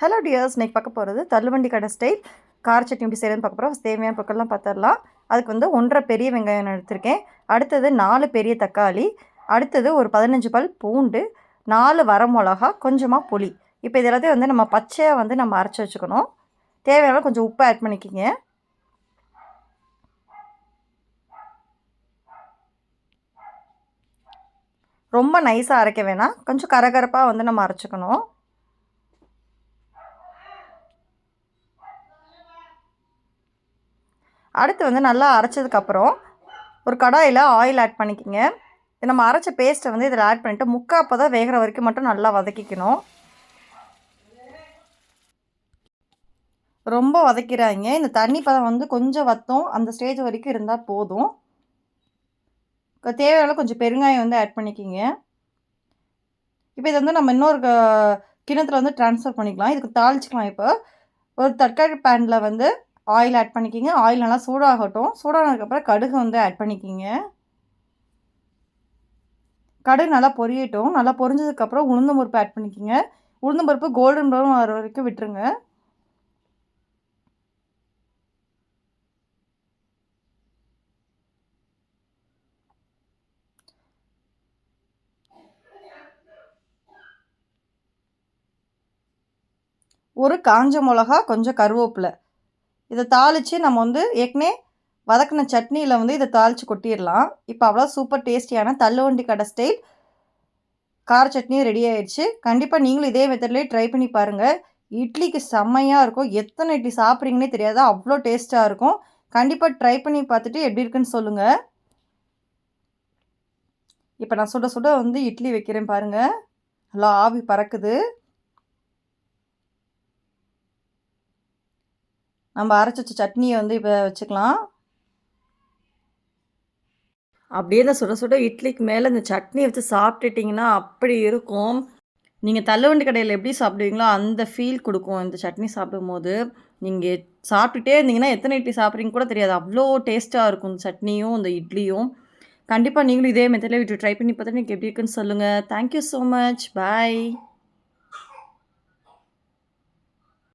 Hello tears, இன்றைக்கி பார்க்க போகிறது தள்ளுவண்டி கடை ஸ்டைல் கார சட்னி எப்படி செய்யறதுன்னு பார்க்க போகிறோம். தேவையான பொருட்கள்லாம் பார்த்துடலாம். அதுக்கு வந்து 1.5 பெரிய வெங்காயம் நான் எடுத்திருக்கேன். அடுத்தது 4 பெரிய தக்காளி, அடுத்தது ஒரு 15 பல் பூண்டு, 4 வரமிளகா, கொஞ்சமாக புளி. இப்போ இது எல்லாத்தையும் வந்து நம்ம பச்சையாக வந்து நம்ம அரைச்சி வச்சுக்கணும். தேவையான கொஞ்சம் உப்பு ஆட் பண்ணிக்கிங்க. ரொம்ப நைஸாக அரைக்க வேணாம், கொஞ்சம் கரகரப்பாக வந்து நம்ம அரைச்சிக்கணும். அடுத்து வந்து நல்லா அரைச்சதுக்கப்புறம் ஒரு கடாயில் ஆயில் ஆட் பண்ணிக்கோங்க. நம்ம அரைச்ச பேஸ்ட்டை வந்து இதில் ஆட் பண்ணிவிட்டு முக்கால் தான் வேகிற வரைக்கும் மட்டும் நல்லா வதக்கிக்கணும். ரொம்ப வதக்கிறாங்க. இந்த தண்ணி பதம் வந்து கொஞ்சம் வற்றும், அந்த ஸ்டேஜ் வரைக்கும் இருந்தால் போதும். தேவையான கொஞ்சம் பெருங்காயம் வந்து ஆட் பண்ணிக்கிங்க. இப்போ இதை வந்து நம்ம இன்னொரு கிணத்துல வந்து ட்ரான்ஸ்ஃபர் பண்ணிக்கலாம். இதுக்கு தாளிச்சிக்கலாம். இப்போ ஒரு தக்காளி பேனில் வந்து ஆயில் ஆட் பண்ணிக்கிங்க. ஆயில் நல்லா சூடாகட்டும். சூடானதுக்கப்புறம் கடுகு வந்து ஆட் பண்ணிக்கிங்க. கடுகு நல்லா பொரியட்டும். நல்லா பொரிஞ்சதுக்கப்புறம் உளுந்தம் பருப்பு ஆட் பண்ணிக்கிங்க. உளுந்தம் பருப்பு கோல்டன் ப்ரௌன் வர வரைக்கும் விட்டுருங்க. ஒரு காஞ்ச மிளகா, கொஞ்சம் கருவேப்பிலை, இதை தாளித்து நம்ம வந்து ஏற்கனவே வதக்கின சட்னியில் வந்து இதை தாளித்து கொட்டிடலாம். இப்போ அவ்வளோ சூப்பர் டேஸ்டியான தள்ளுவண்டி கடை ஸ்டைல் கார சட்னியும் ரெடி ஆயிடுச்சு. கண்டிப்பாக நீங்களும் இதே மெத்தட்லேயே ட்ரை பண்ணி பாருங்கள். இட்லிக்கு செம்மையாக இருக்கும். எத்தனை இட்லி சாப்பிட்றீங்கன்னே தெரியாது, அவ்வளோ டேஸ்ட்டாக இருக்கும். கண்டிப்பாக ட்ரை பண்ணி பார்த்துட்டு எப்படி இருக்குன்னு சொல்லுங்கள். இப்போ நான் சுட சுட வந்து இட்லி வைக்கிறேன் பாருங்கள். நல்லா ஆவி பறக்குது. நம்ம அரைச்சி வச்ச சட்னியை வந்து இப்போ வச்சுக்கலாம். அப்படியே இந்த சுட சுட இட்லிக்கு மேலே இந்த சட்னி வச்சு சாப்பிட்டுட்டிங்கன்னா அப்படி இருக்கும். நீங்கள் தள்ளுவண்டி கடையில் எப்படி சாப்பிடுவீங்களோ அந்த ஃபீல் கொடுக்கும் இந்த சட்னி சாப்பிடும்போது. நீங்கள் சாப்பிட்டுட்டே இருந்தீங்கன்னா எத்தனை இட்லி சாப்பிட்றீங்க கூட தெரியாது, அவ்வளோ டேஸ்ட்டாக இருக்கும் இந்த சட்னியும் இந்த இட்லியும். கண்டிப்பாக நீங்களும் இதே மெத்தடில் வீட்டு ட்ரை பண்ணி பார்த்துட்டு எனக்கு எப்படி இருக்குன்னு சொல்லுங்கள். Thank you so much. பாய்.